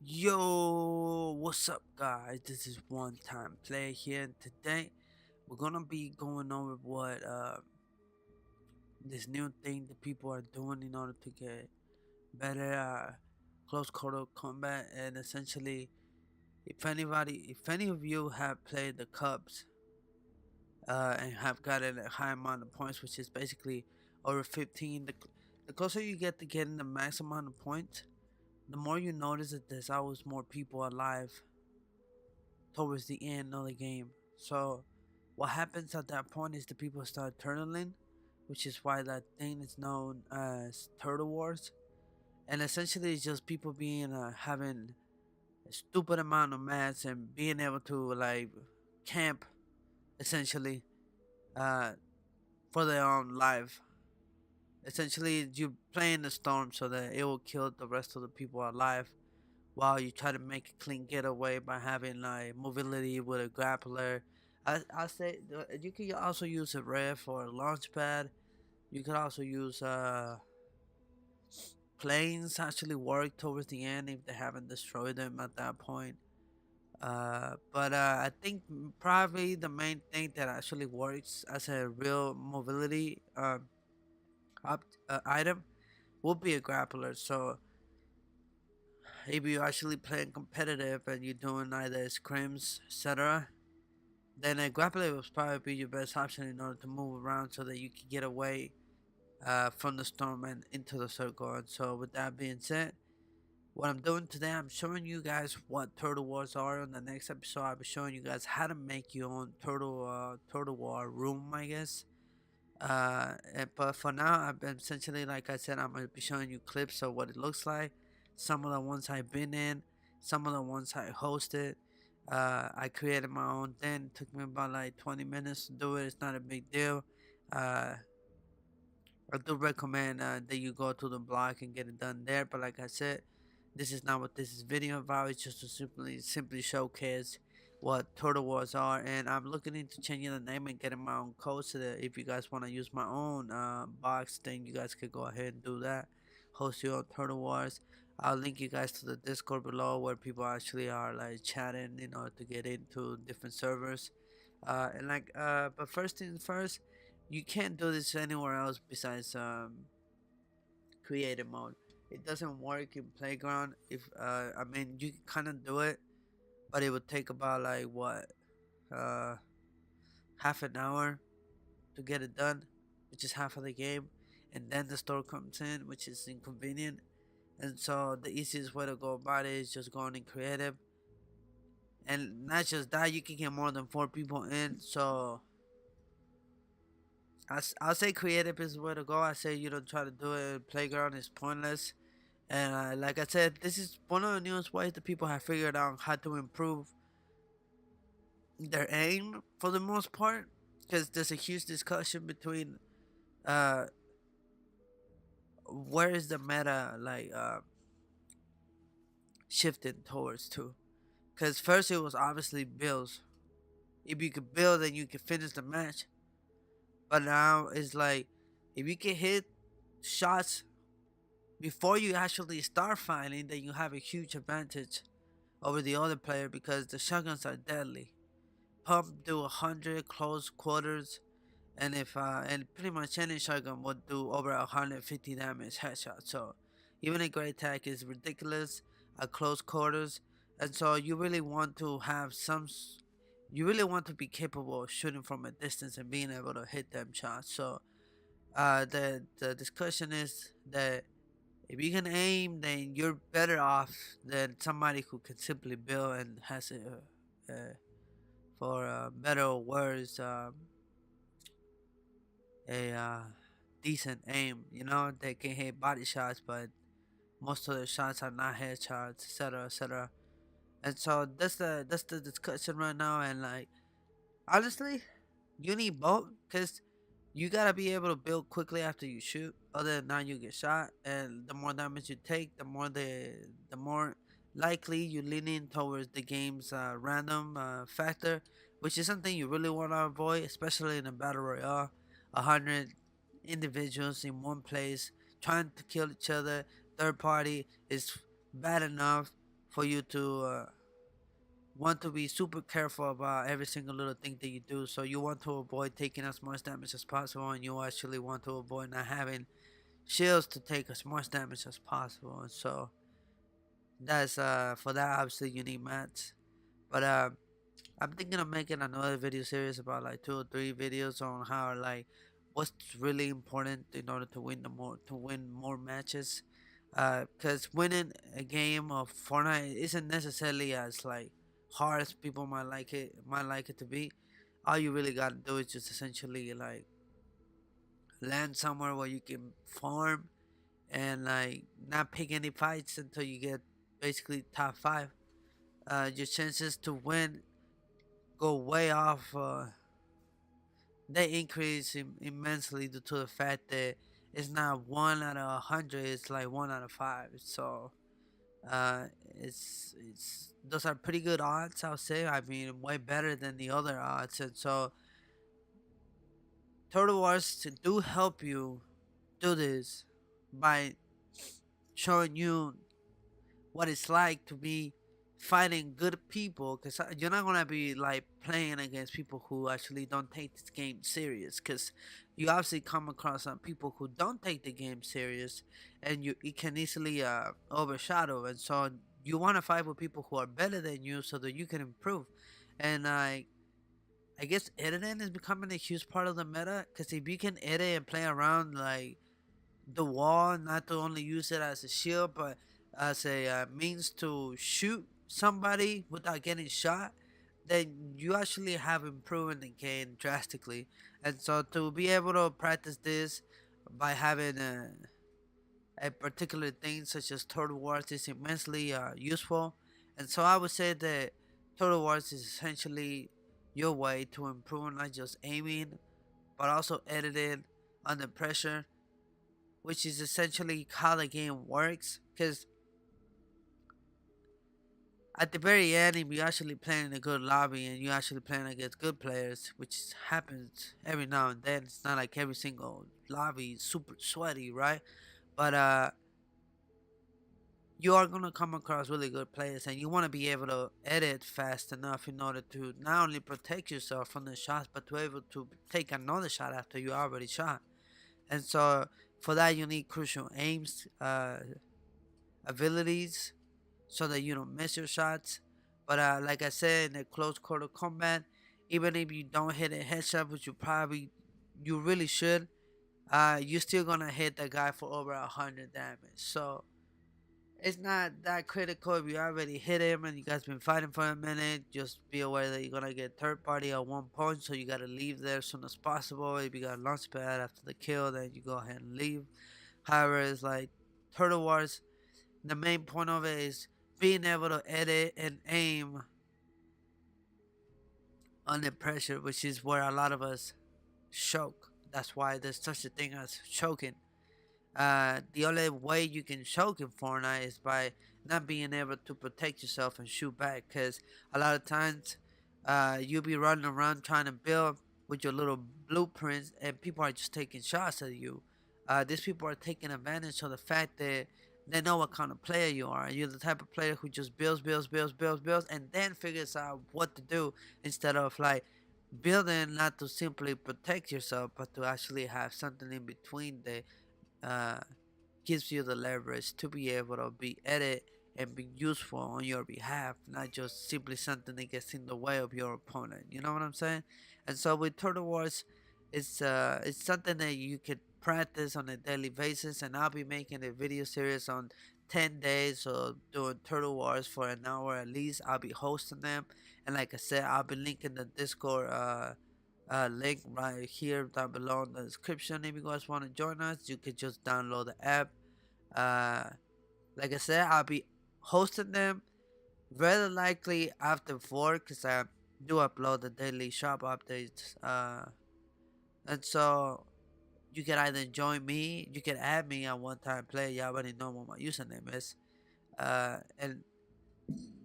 Yo, what's up, guys? This is One Time Play here, and today we're gonna be going over what this new thing that people are doing in order to get better close quarter combat. And essentially, if any of you have played the Cubs and have gotten a high amount of points, which is basically over 15, the closer you get to getting the max amount of points, the more you notice that there's always more people alive towards the end of the game. So what happens at that point is the people start turtling, which is why that thing is known as Turtle Wars. And essentially, it's just people being having a stupid amount of mats and being able to like camp essentially uh, for their own life. Essentially, you play in the storm so that it will kill the rest of the people alive while you try to make a clean getaway by having like mobility with a grappler. I say you can also use a ref or a launch pad. You could also use planes actually work towards the end if they haven't destroyed them at that point. But I think probably the main thing that actually works as a real mobility item would be a grappler. So if you're actually playing competitive and you're doing either scrims, etc., then a grappler will probably be your best option in order to move around so that you can get away from the storm and into the circle. And so, with that being said, what I'm doing today, I'm showing you guys what turtle wars are. On the next episode, I'll be showing you guys how to make your own turtle war room, I guess. But for now, I've been essentially, like I said, I'm gonna be showing you clips of what it looks like. Some of the ones I've been in, some of the ones I hosted. I created my own thing. It took me about like 20 minutes to do it. It's not a big deal. Uh, I do recommend that you go to the blog and get it done there. But like I said, this is not what this is video about. It's just to simply showcase what Turtle Wars are, and I'm looking into changing the name and getting my own code so that if you guys want to use my own box, then you guys could go ahead and do that. Host your own Turtle Wars. I'll link you guys to the Discord below where people actually are like chatting, to get into different servers. But first things first, you can't do this anywhere else besides creative mode. It doesn't work in playground. If I mean, you can kind of do it, but it would take about like what uh half an hour to get it done, which is half of the game, and then the store comes in, which is inconvenient. And so the easiest way to go about it is just going in creative, and not just that, you can get more than 4 people in. So I'll say creative is the way to go. I say you don't try to do it in playground; it's pointless. And like I said, this is one of the newest ways that people have figured out how to improve their aim for the most part, because there's a huge discussion between uh where is the meta shifting towards to. Because first it was obviously builds. If you could build, then you can finish the match. But now it's like if you can hit shots before you actually start fighting, then you have a huge advantage over the other player because the shotguns are deadly. Pump do 100 close quarters, and if and pretty much any shotgun would do over 150 damage headshot. So even a great attack is ridiculous at close quarters, and so you really want to have you really want to be capable of shooting from a distance and being able to hit them shots. So the discussion is that if you can aim, then you're better off than somebody who can simply build and has for better or worse, a decent aim. They can hit body shots, but most of the shots are not headshots, etc., etc. And so that's the discussion right now. And like honestly, you need both because you gotta be able to build quickly after you shoot. Other than that, you get shot, and the more damage you take, the more likely you lean in towards the game's random factor, which is something you really want to avoid, especially in a battle royale. 100 individuals in one place trying to kill each other. Third party is bad enough. for you to want to be super careful about every single little thing that you do. So you want to avoid taking as much damage as possible, and you actually want to avoid not having shields to take as much damage as possible. And so that's for that obviously you need mats. But I'm thinking of making another video series about like 2 or 3 videos on how like what's really important in order to win more matches. Because winning a game of Fortnite isn't necessarily as like hard as people might like it to be. All you really gotta do is just essentially like land somewhere where you can farm and like not pick any fights until you get basically top five. Your chances to win go way off. They increase immensely due to the fact that it's not 1 out of 100; it's like 1 out of 5. So uh, it's those are pretty good odds, I'll say. I mean, way better than the other odds, and so Total Wars do help you do this by showing you what it's like to be fighting good people, because you're not gonna be like playing against people who actually don't take this game serious, because you obviously come across some people who don't take the game serious, and you it can easily overshadow, and so you want to fight with people who are better than you so that you can improve. And I guess editing is becoming a huge part of the meta, because if you can edit and play around like the wall, not to only use it as a shield, but as a means to shoot somebody without getting shot, then you actually have improved the game drastically. And so to be able to practice this by having a particular thing such as Total Wars is immensely useful. And so I would say that Total Wars is essentially your way to improve not just aiming, but also editing under pressure, which is essentially how the game works. Because at the very end, if you're actually playing in a good lobby and you're actually playing against good players, which happens every now and then, it's not like every single lobby is super sweaty, right? But you are gonna come across really good players, and you want to be able to edit fast enough in order to not only protect yourself from the shots, but to be able to take another shot after you already shot. And so for that, you need crucial aims, abilities, so that you don't miss your shots. But like I said, in the close quarter combat, even if you don't hit a headshot, which you really should, you're still gonna hit the guy for over 100 damage. So it's not that critical if you already hit him and you guys been fighting for a minute. Just be aware that you're gonna get third party at one point, so you gotta leave there as soon as possible. If you got a launch pad after the kill, then you go ahead and leave. However, it's like Turtle Wars, the main point of it is being able to edit and aim under pressure, which is where a lot of us choke. That's why there's such a thing as choking. The only way you can choke in Fortnite is by not being able to protect yourself and shoot back. Because a lot of times, you'll be running around trying to build with your little blueprints, and people are just taking shots at you. These people are taking advantage of the fact that they know what kind of player you are. You're the type of player who just builds, and then figures out what to do instead of like building not to simply protect yourself, but to actually have something in between the uh, gives you the leverage to be able to be edit and be useful on your behalf, not just simply something that gets in the way of your opponent. You know what I'm saying? And so with Turtle Wars, it's something that you could practice on a daily basis, and I'll be making a video series on 10 days or doing Turtle Wars for an hour at least. I'll be hosting them, and like I said, I'll be linking the Discord link right here down below in the description. If you guys want to join us, you can just download the app. Uh, like I said, I'll be hosting them very likely after 4, because I do upload the daily shop updates. And so you can either join me, you can add me on One Time Play. You already know what my username is. And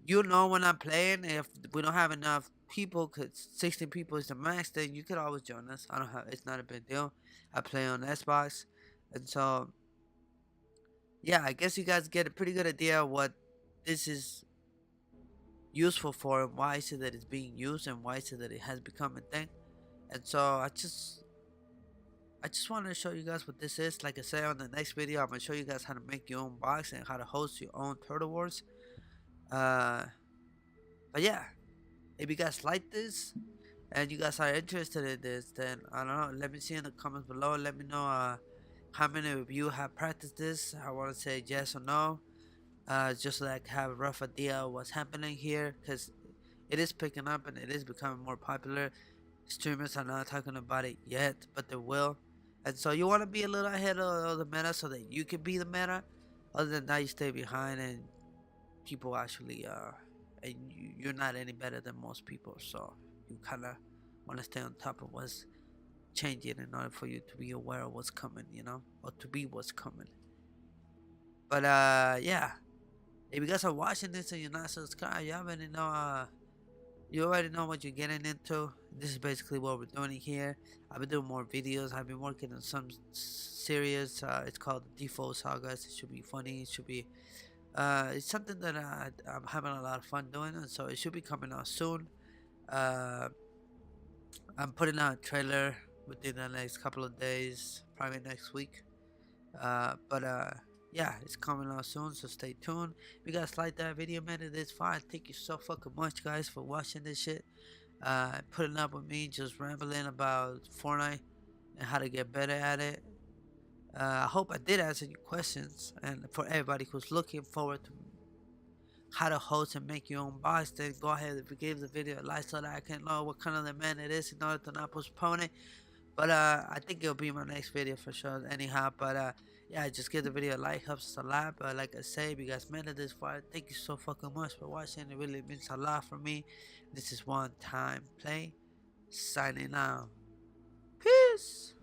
you know when I'm playing. If we don't have enough people, cause 16 people is the max, then you could always join us. I don't have. It's not a big deal. I play on Xbox, and so yeah, I guess you guys get a pretty good idea of what this is useful for and why is it that it's being used and why is it that it has become a thing. And so I just wanted to show you guys what this is. Like I said, on the next video, I'm gonna show you guys how to make your own box and how to host your own Turtle Wars. Uh, but yeah, if you guys like this and you guys are interested in this, then I don't know. Let me see in the comments below. Let me know how many of you have practiced this. I want to say yes or no. Just so that I can have a rough idea of what's happening here, because it is picking up and it is becoming more popular. Streamers are not talking about it yet, but they will. And so you want to be a little ahead of the meta so that you can be the meta. Other than that, you stay behind and people actually and you're not any better than most people. So you kind of want to stay on top of what's changing in order for you to be aware of what's coming, you know, or to be what's coming. But yeah, if you guys are watching this and you're not subscribed, you already know what you're getting into. This is basically what we're doing here. I've been doing more videos. I've been working on some series. It's called the Default Sagas. It should be funny. It should be. It's something that I'm having a lot of fun doing, and so it should be coming out soon. Uh, I'm putting out a trailer within the next couple of days, probably next week. But yeah, it's coming out soon, so stay tuned. If you guys like that video, man, it is fine. Thank you so fucking much, guys, for watching this shit. Putting up with me just rambling about Fortnite and how to get better at it. I hope I did answer your questions, and for everybody who's looking forward to how to host and make your own box, then go ahead and give the video a like so that I can know what kind of the man it is in order to not postpone it. But I think it'll be my next video for sure anyhow. But yeah, just give the video a like, helps us a lot. But like I say, if you guys made it this far, thank you so fucking much for watching. It really means a lot for me. This is One Time Play, signing out. Peace.